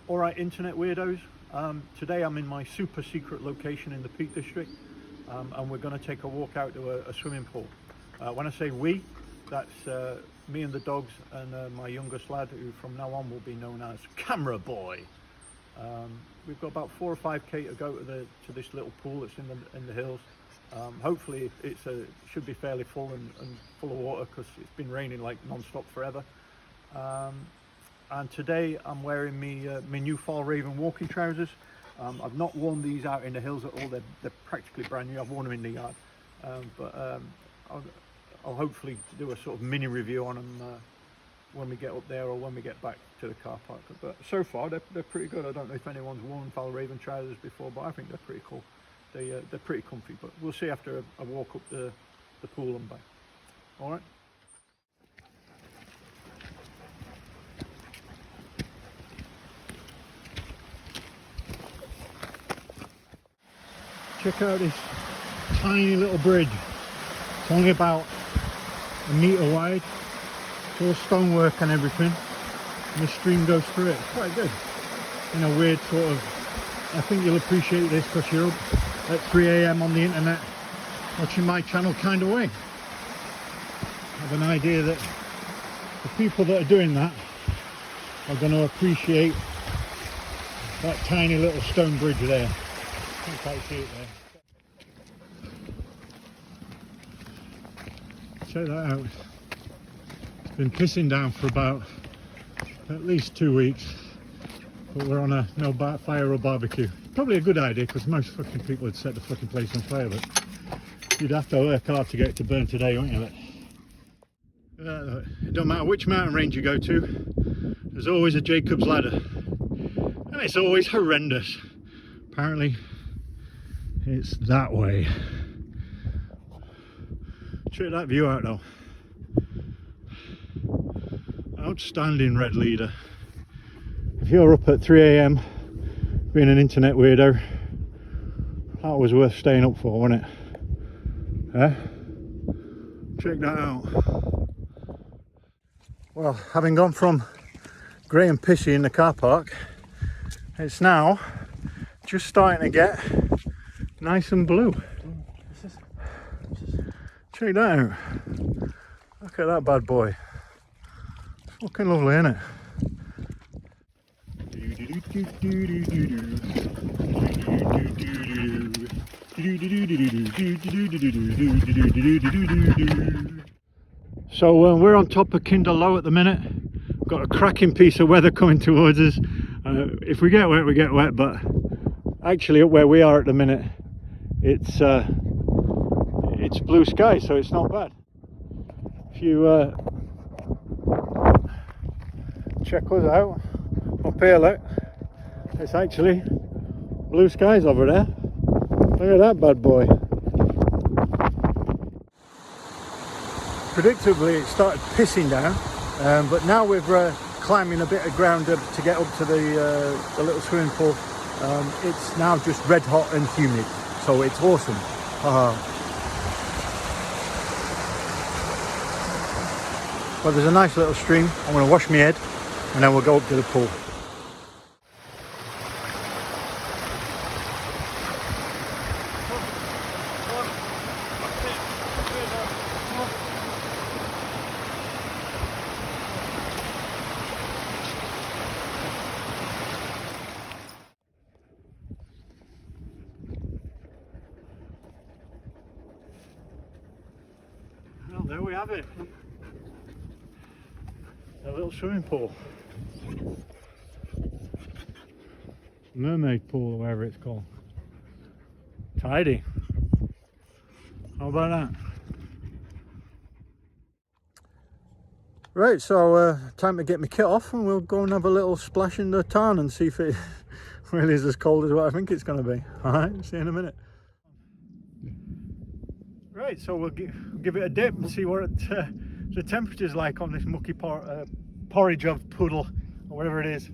Alright internet weirdos, today I'm in my super secret location in the Peak District, and we're going to take a walk out to a swimming pool. When I say we, that's me and the dogs and my youngest lad, who from now on will be known as Camera Boy. We've got about 4 or 5k to go to this little pool that's in the hills. Hopefully it should be fairly full and full of water, because it's been raining like non-stop forever. And today I'm wearing my new FjallRaven walking trousers. I've not worn these out in the hills at all. They're practically brand new. I've worn them in the yard, but I'll hopefully do a sort of mini review on them when we get up there or when we get back to the car park. But so far they're pretty good. I don't know if anyone's worn FjallRaven trousers before, but I think they're pretty cool. They're pretty comfy, but we'll see after I walk up the pool and back. All right. Check out this tiny little bridge. It's only about a metre wide. It's all stonework and everything, and the stream goes through it. It's quite good. In a weird sort of, I think you'll appreciate this because you're up at 3 AM on the internet watching my channel kind of way. I have an idea that the people that are doing that are going to appreciate that tiny little stone bridge there. I can't quite see it there. Check that out. It's been pissing down for about at least 2 weeks, but we're on a no fire or barbecue. Probably a good idea, because most fucking people would set the fucking place on fire, but you'd have to work hard to get it to burn today, wouldn't you? It don't matter which mountain range you go to, there's always a Jacob's ladder, and it's always horrendous. Apparently it's that way. Check that view out though. Outstanding red leader. If you're up at 3 AM being an internet weirdo, that was worth staying up for, wasn't it? Eh? Check that out. Well, having gone from grey and pissy in the car park, it's now just starting to get nice and blue. Check that out. Look at that bad boy. It's fucking lovely, isn't it? So we're on top of Kinder Low at the minute. Got a cracking piece of weather coming towards us. If we get wet, we get wet, but actually up where we are at the minute, it's blue sky, so it's not bad. If you check us out up here, look, it's actually blue skies over there. Look at that bad boy. Predictably it started pissing down, but now we're climbing a bit of ground to get up to the little swimming pool. It's now just red hot and humid, so it's awesome. Well, there's a nice little stream. I'm going to wash my head and then we'll go up to the pool. Well, there we have it. A little swimming pool. Mermaid Pool, or whatever it's called. Tidy. How about that? Right, so time to get my kit off and we'll go and have a little splash in the tarn and see if it really is as cold as what I think it's going to be. Alright, see you in a minute. Right, so we'll give it a dip and see what the temperature's like on this mucky porridge of poodle, or whatever it is.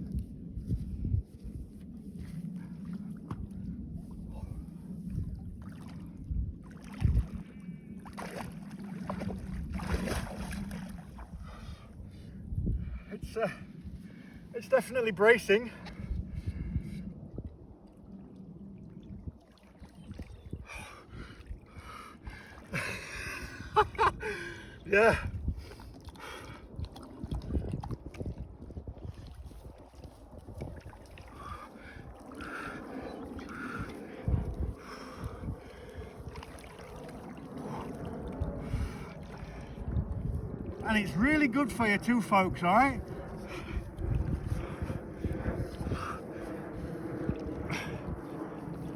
It's definitely bracing. Yeah. And it's really good for you too, folks, all right?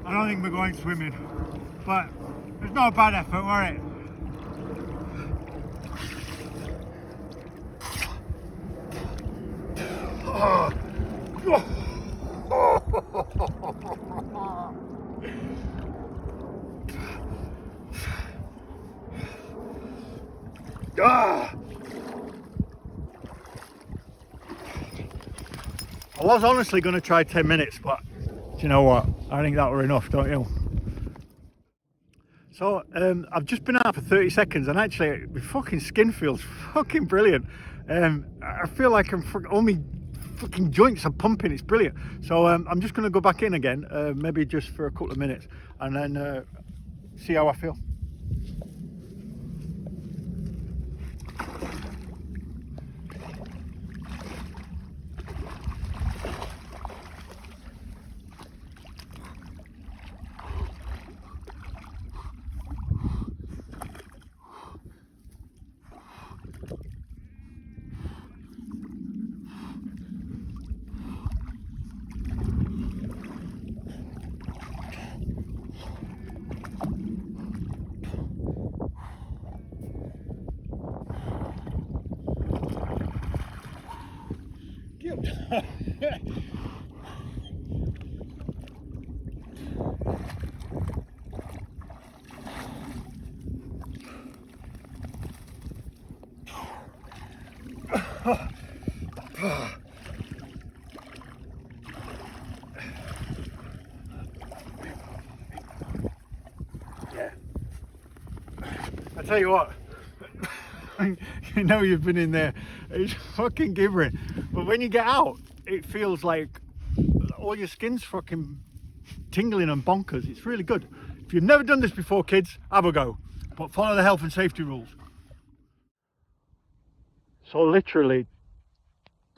I don't think we're going swimming, but it's not a bad effort, were it? Oh. Ah. I was honestly going to try 10 minutes, but do you know what? I think that were enough, don't you? So I've just been out for 30 seconds and actually my fucking skin feels fucking brilliant. I feel like all my fucking joints are pumping, it's brilliant. So I'm just going to go back in again, maybe just for a couple of minutes, and then see how I feel. Yeah. I tell you what, you know you've been in there, it's fucking gibbering, but when you get out, it feels like all your skin's fucking tingling and bonkers. It's really good. If you've never done this before, kids, have a go, but follow the health and safety rules. So literally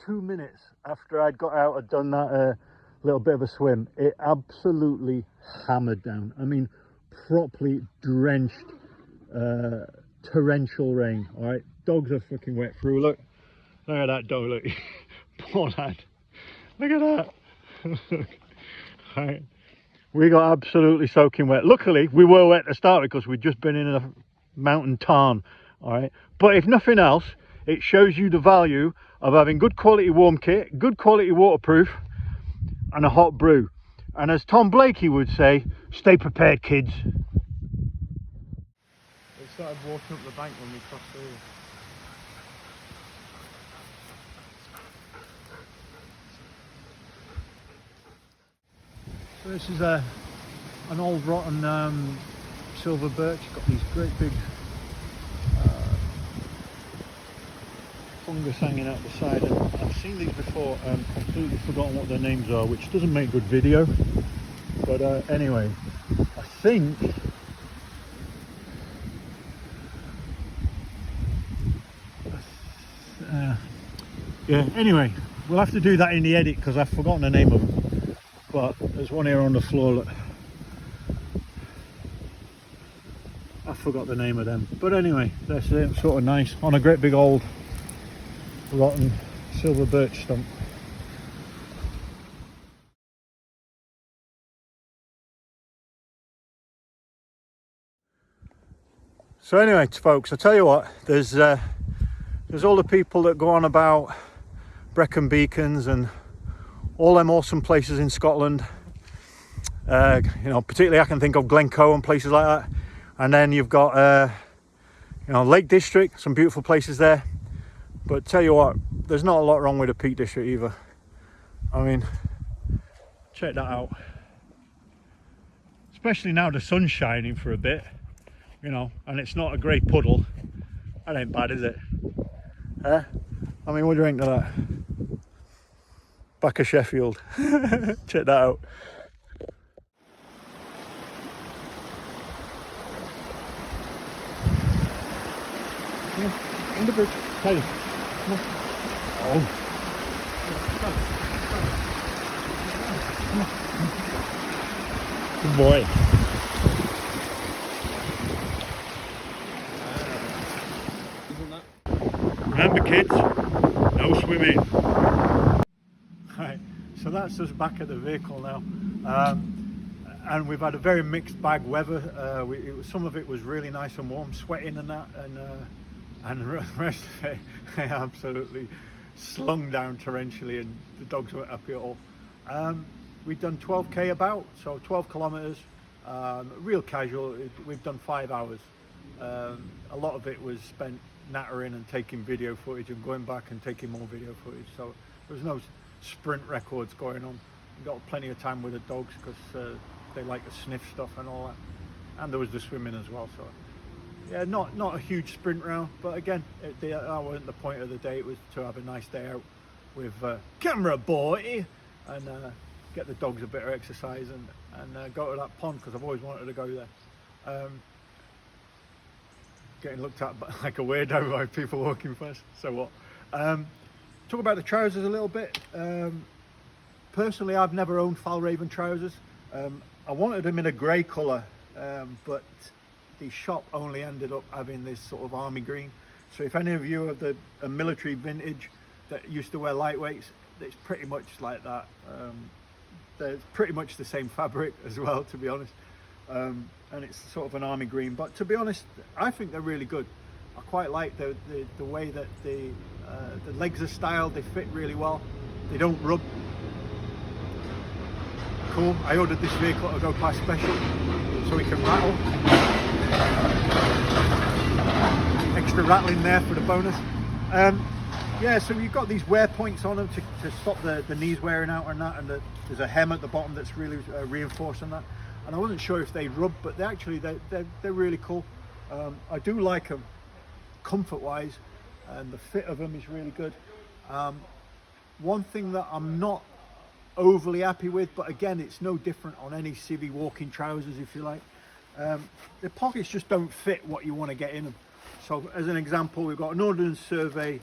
2 minutes after I'd got out and done that little bit of a swim, it absolutely hammered down. I mean, properly drenched, torrential rain. All right, dogs are fucking wet through. Look at that dog. Look, poor lad. Look at that. All right, we got absolutely soaking wet. Luckily, we were wet to start because we'd just been in a mountain tarn. All right, but if nothing else, it shows you the value of having good quality warm kit, good quality waterproof, and a hot brew. And as Tom Blakey would say, stay prepared, kids. They started walking up the bank when we crossed through. So this is an old rotten silver birch. Got these great big fungus hanging out the side, and I've seen these before and completely forgotten what their names are, which doesn't make good video, but anyway, I think yeah, anyway, we'll have to do that in the edit because I've forgotten the name of them, but there's one here on the floor. Look, I forgot the name of them, but anyway, that's it. Sort of nice on a great big old rotten silver birch stump. So anyway, folks, I tell you what, there's all the people that go on about Brecon Beacons and all them awesome places in Scotland. You know, particularly I can think of Glencoe and places like that. And then you've got you know, Lake District, some beautiful places there. But tell you what, there's not a lot wrong with the Peak District either. I mean, check that out. Especially now the sun's shining for a bit, you know, and it's not a grey puddle. That ain't bad, is it? I mean, what do you think of that? Back of Sheffield. Check that out. Come on. On the bridge. Taylor. Come on. Oh. Good boy. Remember kids, no swimming. Right, so that's us back at the vehicle now. And we've had a very mixed bag weather. Some of it was really nice and warm, sweating and that, and the rest of it absolutely slung down torrentially, and the dogs weren't happy at all. We've done 12k about, so 12 kilometers, real casual. We've done 5 hours. A lot of it was spent nattering and taking video footage and going back and taking more video footage, so there was no sprint records going on. We got plenty of time with the dogs because they like to sniff stuff and all that, and there was the swimming as well. So yeah, not a huge sprint round, but again, that wasn't the point of the day. It was to have a nice day out with camera boy and get the dogs a bit of exercise and go to that pond, because I've always wanted to go there. Getting looked at like a weirdo by people walking past, so what. Talk about the trousers a little bit. Personally, I've never owned FjallRaven trousers. I wanted them in a grey colour, but the shop only ended up having this sort of army green. So if any of you have a military vintage that used to wear lightweights, it's pretty much like that. They're pretty much the same fabric as well, to be honest. And it's sort of an army green, but to be honest, I think they're really good. I quite like the way that the legs are styled. They fit really well. They don't rub. Cool. I ordered this vehicle to go past special so we can rattle. Extra rattling there for the bonus. Yeah, so you've got these wear points on them to stop the knees wearing out and that, and there's a hem at the bottom that's really reinforcing that. And I wasn't sure if they rub, but they're really cool. I do like them comfort wise, and the fit of them is really good. One thing that I'm not overly happy with, but again, it's no different on any civvy walking trousers, if you like. The pockets just don't fit what you want to get in them. So as an example, we've got an Ordnance Survey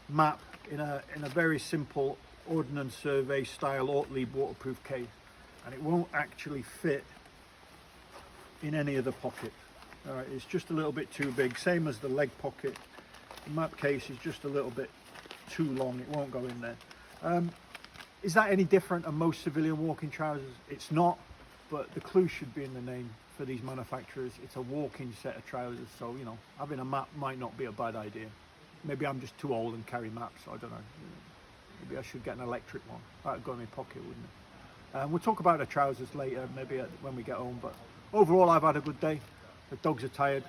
map in a very simple Ordnance Survey style Ortlieb waterproof case, and it won't actually fit in any of the pockets. All right, it's just a little bit too big, same as the leg pocket. The map case is just a little bit too long, it won't go in there. Is that any different on most civilian walking trousers? It's not, but the clue should be in the name for these manufacturers. It's a walking set of trousers, so you know, having a map might not be a bad idea. Maybe I'm just too old and carry maps, I don't know. Maybe I should get an electric one. That'd go in my pocket, wouldn't it? We'll talk about the trousers later, maybe when we get home, but overall I've had a good day. The dogs are tired,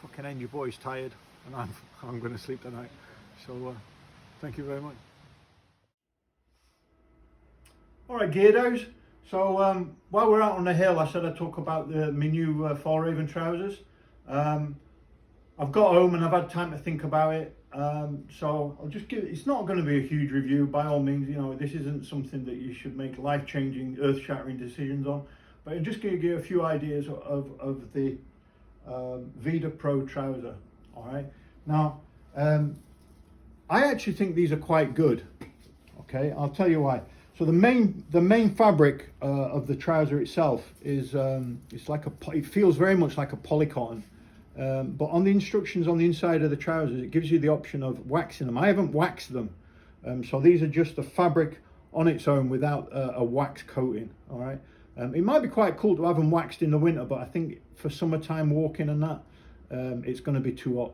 fucking Angel Boy's tired, and I'm going to sleep tonight. So thank you very much. Alright Geardos, so while we're out on the hill, I said I'd talk about my new FjallRaven trousers. I've got home and I've had time to think about it, so I'll just it's not going to be a huge review by all means, you know, this isn't something that you should make life-changing, earth-shattering decisions on, but I'm just going to give you a few ideas of the Vida Pro trouser. Alright, now I actually think these are quite good. Okay, I'll tell you why. So the main fabric of the trouser itself is it's like it feels very much like a polycotton, but on the instructions on the inside of the trousers, it gives you the option of waxing them. I haven't waxed them, so these are just the fabric on its own without a wax coating. All right, it might be quite cool to have them waxed in the winter, but I think for summertime walking and that, it's going to be too hot.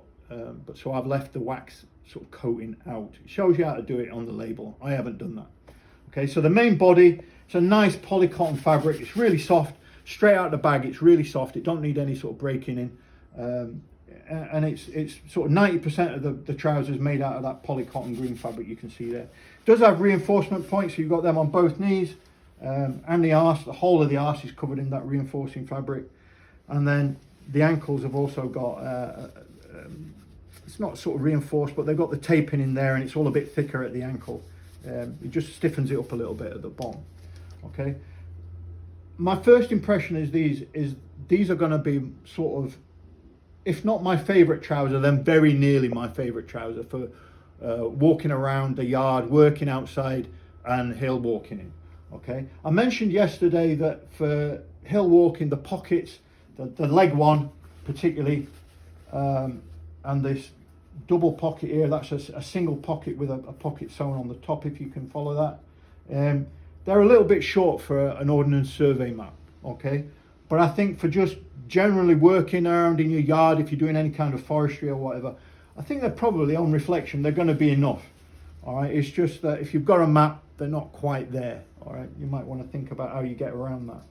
But so I've left the wax sort of coating out. It shows you how to do it on the label. I haven't done that. Okay, so the main body, it's a nice polycotton fabric. It's really soft, straight out of the bag. It's really soft. It don't need any sort of breaking in, and it's sort of 90% of the trousers made out of that polycotton green fabric. You can see there. It does have reinforcement points. So you've got them on both knees, and the arse. The whole of the arse is covered in that reinforcing fabric, and then the ankles have also got. It's not sort of reinforced, but they've got the taping in there, and it's all a bit thicker at the ankle. It just stiffens it up a little bit at the bottom. Okay, my first impression is these are going to be sort of if not my favourite trouser, then very nearly my favourite trouser for walking around the yard, working outside and hill walking in. Okay, I mentioned yesterday that for hill walking, the pockets, the leg one particularly, and this double pocket here, that's a single pocket with a pocket sewn on the top, if you can follow that. They're a little bit short for an ordnance survey map, okay? But I think for just generally working around in your yard, if you're doing any kind of forestry or whatever, I think they're probably, on reflection, they're going to be enough. All right, it's just that if you've got a map, they're not quite there. All right, you might want to think about how you get around that.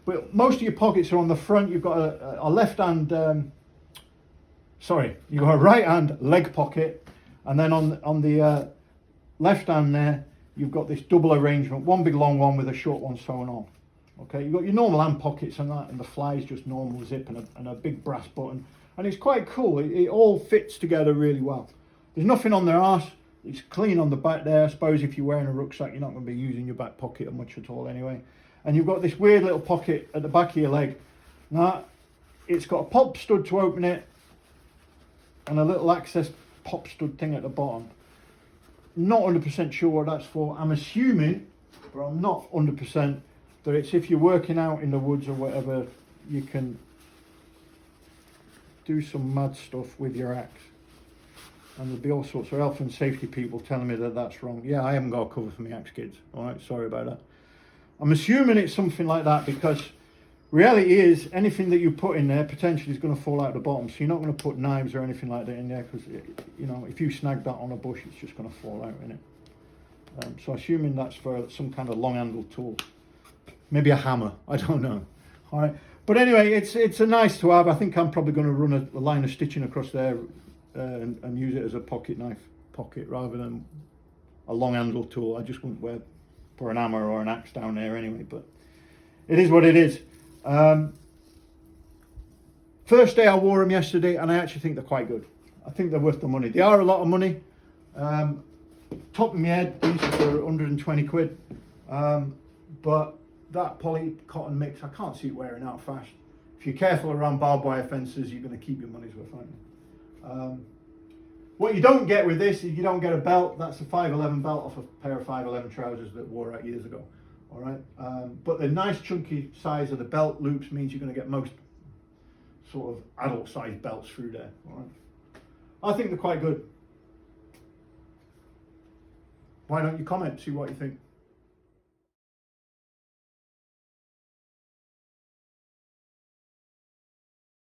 But most of your pockets are on the front. You've got a left hand, you've got a right hand leg pocket, and then on the left hand there, you've got this double arrangement, one big long one with a short one sewn on. Okay, you've got your normal hand pockets and that, and the fly is just normal zip and a big brass button. And it's quite cool, it all fits together really well. There's nothing on their arse, it's clean on the back there. I suppose if you're wearing a rucksack, you're not going to be using your back pocket much at all anyway. And you've got this weird little pocket at the back of your leg. Now, it's got a pop stud to open it, and a little access pop stud thing at the bottom. Not 100% sure what that's for. I'm assuming, but I'm not 100%, that it's if you're working out in the woods or whatever, you can do some mad stuff with your axe. And there'll be all sorts of health and safety people telling me that that's wrong. Yeah, I haven't got a cover for my axe, kids. All right, sorry about that. I'm assuming it's something like that, because reality is anything that you put in there potentially is going to fall out the bottom. So you're not going to put knives or anything like that in there, because, you know, if you snag that on a bush, it's just going to fall out in it. So assuming that's for some kind of long-handled tool, maybe a hammer. I don't know. All right, but anyway, it's a nice to have. I think I'm probably going to run a line of stitching across there and use it as a pocket knife pocket rather than a long-handled tool. I just wouldn't wear for an hammer or an axe down there anyway. But it is what it is. First day I wore them yesterday, and I actually think they're quite good. I think they're worth the money. They are a lot of money. Top of my head, these are for 120 quid. But that poly cotton mix, I can't see it wearing out fast. If you're careful around barbed wire fences, you're going to keep your money's worth, aren't you? What you don't get with this is you don't get a belt. That's a 511 belt off a pair of 511 trousers that wore out years ago. All right, but the nice chunky size of the belt loops means you're going to get most sort of adult sized belts through there. All right, I think they're quite good. Why don't you comment, see what you think?